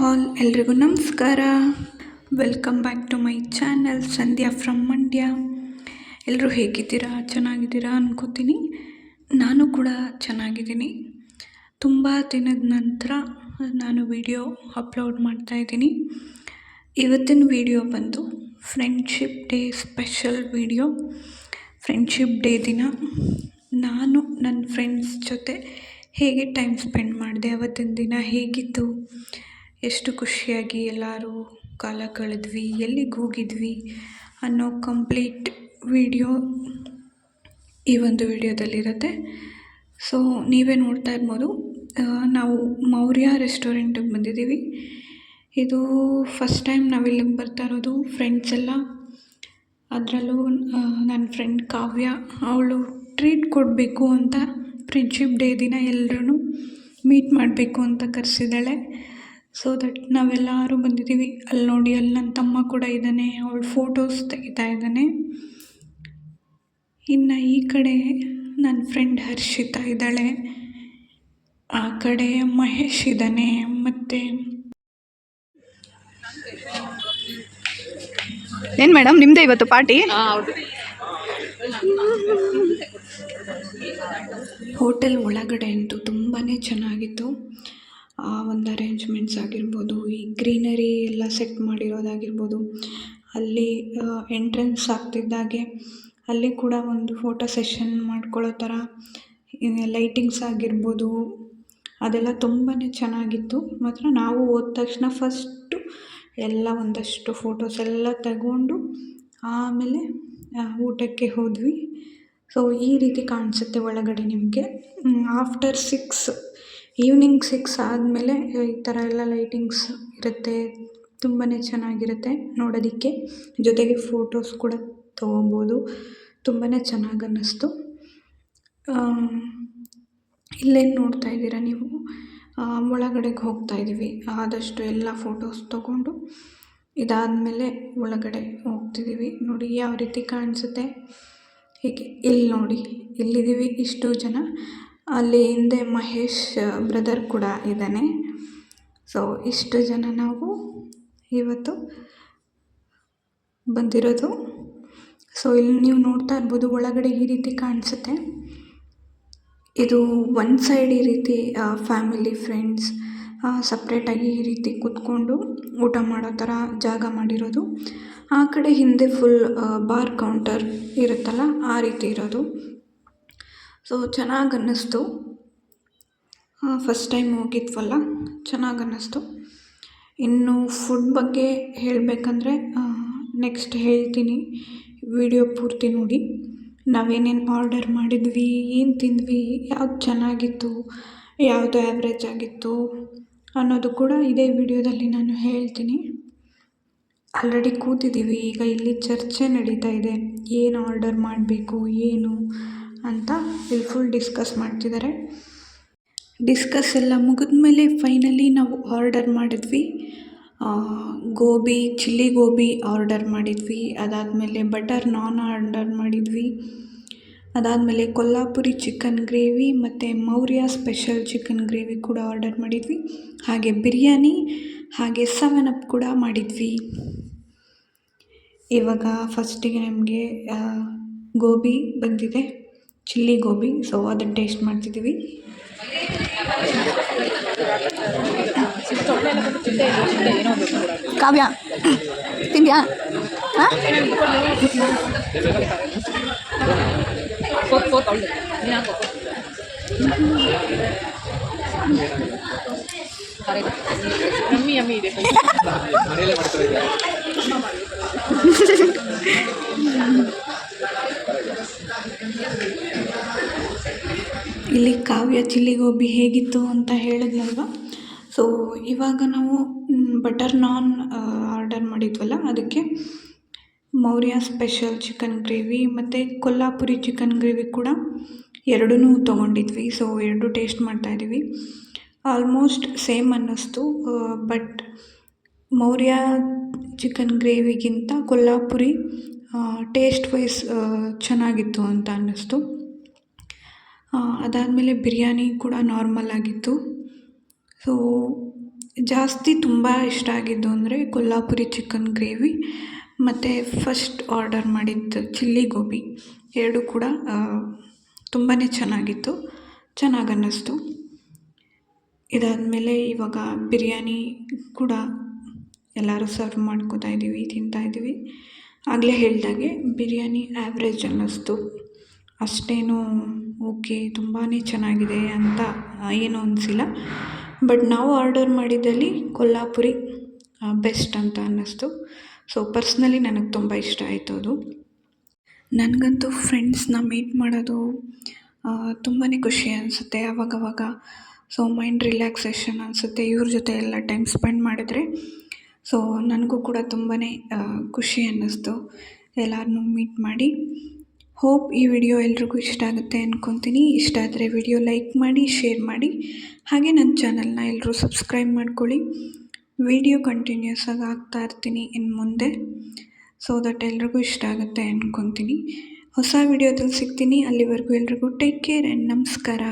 All, ಎಲ್ರಿಗೂ ನಮಸ್ಕಾರ. Welcome back to my channel Sandhya from Mandya. ಎಲ್ಲರೂ ಹೇಗಿದ್ದೀರಾ? ಚೆನ್ನಾಗಿದ್ದೀರಾ ಅನ್ಕೋತೀನಿ. ನಾನು ಕೂಡ ಚೆನ್ನಾಗಿದ್ದೀನಿ. ತುಂಬ ದಿನದ ನಂತರ ನಾನು ವಿಡಿಯೋ ಅಪ್ಲೋಡ್ ಮಾಡ್ತಾಯಿದ್ದೀನಿ. ಇವತ್ತಿನ ವಿಡಿಯೋ ಬಂದು friendship day special video. Friendship day ದಿನ ನಾನು ನನ್ನ ಫ್ರೆಂಡ್ಸ್ ಜೊತೆ ಹೇಗೆ ಟೈಮ್ ಸ್ಪೆಂಡ್ ಮಾಡಿದೆ, ಅವತ್ತಿನ ದಿನ ಹೇಗಿತ್ತು, ಎಷ್ಟು ಖುಷಿಯಾಗಿ ಎಲ್ಲರೂ ಕಾಲ ಕಳೆದ್ವಿ, ಎಲ್ಲಿಗೆ ಹೋಗಿದ್ವಿ ಅನ್ನೋ ಕಂಪ್ಲೀಟ್ ವಿಡಿಯೋ ಈ ಒಂದು ವಿಡಿಯೋದಲ್ಲಿರುತ್ತೆ. ಸೊ ನೀವೇ ನೋಡ್ತಾ ಇರ್ಬೋದು, ನಾವು ಮೌರ್ಯ ರೆಸ್ಟೋರೆಂಟಿಗೆ ಬಂದಿದ್ದೀವಿ. ಇದು ಫಸ್ಟ್ ಟೈಮ್ ನಾವಿಲ್ಲಿಗೆ ಬರ್ತಾ ಇರೋದು ಫ್ರೆಂಡ್ಸ್ ಎಲ್ಲ. ಅದರಲ್ಲೂ ನನ್ನ ಫ್ರೆಂಡ್ ಕಾವ್ಯ, ಅವಳು ಟ್ರೀಟ್ ಕೊಡಬೇಕು ಅಂತ ಫ್ರೆಂಡ್ಶಿಪ್ ಡೇ ದಿನ ಎಲ್ಲರೂ ಮೀಟ್ ಮಾಡಬೇಕು ಅಂತ ಕರೆಸಿದ್ದಾಳೆ. ಸೊ ದಟ್ ನಾವೆಲ್ಲರೂ ಬಂದಿದ್ದೀವಿ. ಅಲ್ಲಿ ನೋಡಿ, ಅಲ್ಲಿ ನನ್ನ ತಮ್ಮ ಕೂಡ ಇದ್ದಾನೆ, ಅವಳು ಫೋಟೋಸ್ ತೆಗಿತಾ ಇದ್ದಾನೆ. ಇನ್ನು ಈ ಕಡೆ ನನ್ನ ಫ್ರೆಂಡ್ ಹರ್ಷಿತಾ ಇದ್ದಾಳೆ, ಆ ಕಡೆ ಮಹೇಶ್ ಇದ್ದಾನೆ. ಮತ್ತು ಏನು ಮೇಡಮ್, ನಿಮ್ಮದೇ ಇವತ್ತು ಪಾರ್ಟಿ? ಹೋಟೆಲ್ ಒಳಗಡೆ ಅಂತೂ ತುಂಬಾ ಚೆನ್ನಾಗಿತ್ತು. ಒಂದು ಅರೇಂಜ್ಮೆಂಟ್ಸ್ ಆಗಿರ್ಬೋದು, ಈ ಗ್ರೀನರಿ ಎಲ್ಲ ಸೆಟ್ ಮಾಡಿರೋದಾಗಿರ್ಬೋದು, ಅಲ್ಲಿ ಎಂಟ್ರೆನ್ಸ್ ಆಗ್ತಿದ್ದಾಗೆ ಅಲ್ಲಿ ಕೂಡ ಒಂದು ಫೋಟೋ ಸೆಷನ್ ಮಾಡ್ಕೊಳ್ಳೋ ಥರ ಲೈಟಿಂಗ್ಸ್ ಆಗಿರ್ಬೋದು, ಅದೆಲ್ಲ ತುಂಬಾ ಚೆನ್ನಾಗಿತ್ತು. ಮಾತ್ರ ನಾವು ಹೋದ ತಕ್ಷಣ ಫಸ್ಟು ಎಲ್ಲ ಒಂದಷ್ಟು ಫೋಟೋಸ್ ಎಲ್ಲ ತಗೊಂಡು ಆಮೇಲೆ ಊಟಕ್ಕೆ ಹೋದ್ವಿ. ಸೊ ಈ ರೀತಿ ಕಾಣಿಸುತ್ತೆ ಒಳಗಡೆ ನಿಮಗೆ. ಆಫ್ಟರ್ 6 ಈವ್ನಿಂಗ್ 6 ಆದಮೇಲೆ ಈ ಥರ ಎಲ್ಲ ಲೈಟಿಂಗ್ಸ್ ಇರುತ್ತೆ, ತುಂಬಾ ಚೆನ್ನಾಗಿರುತ್ತೆ ನೋಡೋದಕ್ಕೆ. ಜೊತೆಗೆ ಫೋಟೋಸ್ ಕೂಡ ತೊಗೊಬೋದು. ತುಂಬಾ ಚೆನ್ನಾಗಿ ಅನ್ನಿಸ್ತು. ಇಲ್ಲೇನು ನೋಡ್ತಾ ಇದ್ದೀರಾ ನೀವು, ಒಳಗಡೆಗೆ ಹೋಗ್ತಾ ಇದ್ದೀವಿ. ಆದಷ್ಟು ಎಲ್ಲ ಫೋಟೋಸ್ ತೊಗೊಂಡು ಇದಾದಮೇಲೆ ಒಳಗಡೆ ಹೋಗ್ತಿದ್ದೀವಿ. ನೋಡಿ ಯಾವ ರೀತಿ ಕಾಣಿಸುತ್ತೆ. ಹೀಗೆ ಇಲ್ಲಿ ನೋಡಿ, ಇಲ್ಲಿದ್ದೀವಿ ಇಷ್ಟು ಜನ. ಅಲ್ಲಿ ಹಿಂದೆ ಮಹೇಶ್ ಬ್ರದರ್ ಕೂಡ ಇದ್ದಾನೆ. ಸೊ ಇಷ್ಟು ಜನ ನಾವು ಇವತ್ತು ಬಂದಿರೋದು. ಸೊ ಇಲ್ಲಿ ನೀವು ನೋಡ್ತಾ ಇರ್ಬೋದು, ಒಳಗಡೆ ಈ ರೀತಿ ಕಾಣಿಸುತ್ತೆ. ಇದು ಒಂದು ಸೈಡ್ ಈ ರೀತಿ ಫ್ಯಾಮಿಲಿ ಫ್ರೆಂಡ್ಸ್ ಸಪ್ರೇಟಾಗಿ ಈ ರೀತಿ ಕೂತ್ಕೊಂಡು ಊಟ ಮಾಡೋ ಥರ ಜಾಗ ಮಾಡಿರೋದು. ಆ ಕಡೆ ಹಿಂದೆ ಫುಲ್ ಬಾರ್ ಕೌಂಟರ್ ಇರುತ್ತಲ್ಲ, ಆ ರೀತಿ ಇರೋದು. ಸೊ ಚೆನ್ನಾಗಿ ಅನ್ನಿಸ್ತು. ಫಸ್ಟ್ ಟೈಮ್ ಹೋಗಿದ್ವಲ್ಲ, ಚೆನ್ನಾಗಿ ಅನ್ನಿಸ್ತು. ಇನ್ನು ಫುಡ್ ಬಗ್ಗೆ ಹೇಳಬೇಕಂದ್ರೆ ನೆಕ್ಸ್ಟ್ ಹೇಳ್ತೀನಿ, ವಿಡಿಯೋ ಪೂರ್ತಿ ನೋಡಿ. ನಾವೇನೇನು ಆರ್ಡರ್ ಮಾಡಿದ್ವಿ, ಏನು ತಿಂದ್ವಿ, ಯಾವ್ದು ಚೆನ್ನಾಗಿತ್ತು, ಯಾವುದು ಆ್ಯಾವ್ರೇಜ್ ಆಗಿತ್ತು ಅನ್ನೋದು ಕೂಡ ಇದೇ ವಿಡಿಯೋದಲ್ಲಿ ನಾನು ಹೇಳ್ತೀನಿ. ಆಲ್ರೆಡಿ ಕೂತಿದ್ದೀವಿ, ಈಗ ಇಲ್ಲಿ ಚರ್ಚೆ ನಡೀತಾ ಇದೆ, ಏನು ಆರ್ಡರ್ ಮಾಡಬೇಕು ಏನು ಅಂತ ಇಲ್ಲಿ ಫುಲ್ ಡಿಸ್ಕಸ್ ಮಾಡ್ತಿದ್ದಾರೆ. ಡಿಸ್ಕಸ್ ಎಲ್ಲ ಮುಗಿದ್ಮೇಲೆ ಫೈನಲಿ ನಾವು ಆರ್ಡರ್ ಮಾಡಿದ್ವಿ. ಗೋಬಿ, ಚಿಲ್ಲಿ ಗೋಬಿ ಆರ್ಡರ್ ಮಾಡಿದ್ವಿ. ಅದಾದಮೇಲೆ ಬಟರ್ ನಾನ್ ಆರ್ಡರ್ ಮಾಡಿದ್ವಿ. ಅದಾದಮೇಲೆ ಕೊಲ್ಹಾಪುರಿ ಚಿಕನ್ ಗ್ರೇವಿ ಮತ್ತು ಮೌರ್ಯ ಸ್ಪೆಷಲ್ ಚಿಕನ್ ಗ್ರೇವಿ ಕೂಡ ಆರ್ಡರ್ ಮಾಡಿದ್ವಿ. ಹಾಗೆ ಬಿರಿಯಾನಿ, ಹಾಗೆ 7 ಅಪ್ ಕೂಡ ಮಾಡಿದ್ವಿ. ಇವಾಗ ಫಸ್ಟಿಗೆ ನಮಗೆ ಗೋಬಿ ಬಂದಿದೆ, ಚಿಲ್ಲಿ ಗೋಬಿ. ಸೊ ಅದನ್ನು ಟೇಸ್ಟ್ ಮಾಡ್ತಿದ್ದೀವಿ. ಕಾವ್ಯ ತಿಂದ್ಯಾ? ಇಲ್ಲಿ ಕಾವ್ಯ ಚಿಲ್ಲಿ ಗೋಬಿ ಹೇಗಿತ್ತು ಅಂತ ಹೇಳಿದ್ನಲ್ವ. ಸೊ ಇವಾಗ ನಾವು ಬಟರ್ ನಾನ್ ಆರ್ಡರ್ ಮಾಡಿದ್ವಲ್ಲ, ಅದಕ್ಕೆ ಮೌರ್ಯ ಸ್ಪೆಷಲ್ ಚಿಕನ್ ಗ್ರೇವಿ ಮತ್ತು ಕೊಲ್ಹಾಪುರಿ ಚಿಕನ್ ಗ್ರೇವಿ ಕೂಡ ಎರಡೂ ತೊಗೊಂಡಿದ್ವಿ. ಸೊ ಎರಡು ಟೇಸ್ಟ್ ಮಾಡ್ತಾಯಿದ್ದೀವಿ. ಆಲ್ಮೋಸ್ಟ್ ಸೇಮ್ ಅನ್ನಿಸ್ತು. ಬಟ್ ಮೌರ್ಯ ಚಿಕನ್ ಗ್ರೇವಿಗಿಂತ ಕೊಲ್ಹಾಪುರಿ ಟೇಸ್ಟ್ ವೈಸ್ ಚೆನ್ನಾಗಿತ್ತು ಅಂತ ಅನ್ನಿಸ್ತು. ಅದಾದಮೇಲೆ ಬಿರಿಯಾನಿ ಕೂಡ ನಾರ್ಮಲ್ ಆಗಿತ್ತು. ಸೊ ಜಾಸ್ತಿ ತುಂಬ ಇಷ್ಟ ಆಗಿದ್ದು ಅಂದರೆ ಕೊಲ್ಹಾಪುರಿ ಚಿಕನ್ ಗ್ರೇವಿ ಮತ್ತು ಫಸ್ಟ್ ಆರ್ಡರ್ ಮಾಡಿದ್ದು ಚಿಲ್ಲಿ ಗೋಬಿ ಎರಡೂ ಕೂಡ ತುಂಬಾ ಚೆನ್ನಾಗಿತ್ತು, ಚೆನ್ನಾಗಿ ಅನ್ನಿಸ್ತು. ಇದಾದಮೇಲೆ ಇವಾಗ ಬಿರಿಯಾನಿ ಕೂಡ ಎಲ್ಲರೂ ಸರ್ವ್ ಮಾಡ್ಕೋತಾ ಇದ್ದೀವಿ, ತಿಂತಾಯಿದ್ದೀವಿ. ಆಗಲೇ ಹೇಳಿದಾಗೆ ಬಿರಿಯಾನಿ ಆ್ಯಾವ್ರೇಜ್ ಅನ್ನಿಸ್ತು, ಅಷ್ಟೇನೂ ಓಕೆ ತುಂಬಾ ಚೆನ್ನಾಗಿದೆ ಅಂತ ಏನೂ ಅನಿಸಿಲ್ಲ. ಬಟ್ ನಾವು ಆರ್ಡರ್ ಮಾಡಿದ್ದಲ್ಲಿ ಕೊಲ್ಹಾಪುರಿ ಬೆಸ್ಟ್ ಅಂತ ಅನ್ನಿಸ್ತು. ಸೊ ಪರ್ಸ್ನಲಿ ನನಗೆ ತುಂಬ ಇಷ್ಟ ಆಯಿತು ಅದು. ನನಗಂತೂ ಫ್ರೆಂಡ್ಸ್ನ ಮೀಟ್ ಮಾಡೋದು ತುಂಬಾ ಖುಷಿ ಅನಿಸುತ್ತೆ ಆವಾಗವಾಗ. ಸೊ ಮೈಂಡ್ ರಿಲ್ಯಾಕ್ಸೇಷನ್ ಅನಿಸುತ್ತೆ ಇವ್ರ ಜೊತೆ ಎಲ್ಲ ಟೈಮ್ ಸ್ಪೆಂಡ್ ಮಾಡಿದ್ರೆ. ಸೊ ನನಗೂ ಕೂಡ ತುಂಬಾ ಖುಷಿ ಅನ್ನಿಸ್ತು ಎಲ್ಲರನ್ನೂ ಮೀಟ್ ಮಾಡಿ. ಹೋಪ್ ಈ ವಿಡಿಯೋ ಎಲ್ರಿಗೂ ಇಷ್ಟ ಆಗುತ್ತೆ ಅಂದ್ಕೊತೀನಿ. ಇಷ್ಟ ಆದರೆ ವಿಡಿಯೋ ಲೈಕ್ ಮಾಡಿ, ಶೇರ್ ಮಾಡಿ, ಹಾಗೆ ನನ್ನ ಚಾನಲ್ನ ಎಲ್ಲರೂ ಸಬ್ಸ್ಕ್ರೈಬ್ ಮಾಡ್ಕೊಳ್ಳಿ. ವಿಡಿಯೋ ಕಂಟಿನ್ಯೂಸ್ ಆಗಿ ಹಾಕ್ತಾ ಇರ್ತೀನಿ ಇನ್ನು ಮುಂದೆ, ಸೊ ದಟ್ ಎಲ್ರಿಗೂ ಇಷ್ಟ ಆಗುತ್ತೆ ಅಂದ್ಕೊತೀನಿ. ಹೊಸ ವಿಡಿಯೋದಲ್ಲಿ ಸಿಗ್ತೀನಿ. ಅಲ್ಲಿವರೆಗೂ ಎಲ್ರಿಗೂ ಟೇಕ್ ಕೇರ್ ಆ್ಯಂಡ್ ನಮಸ್ಕಾರ.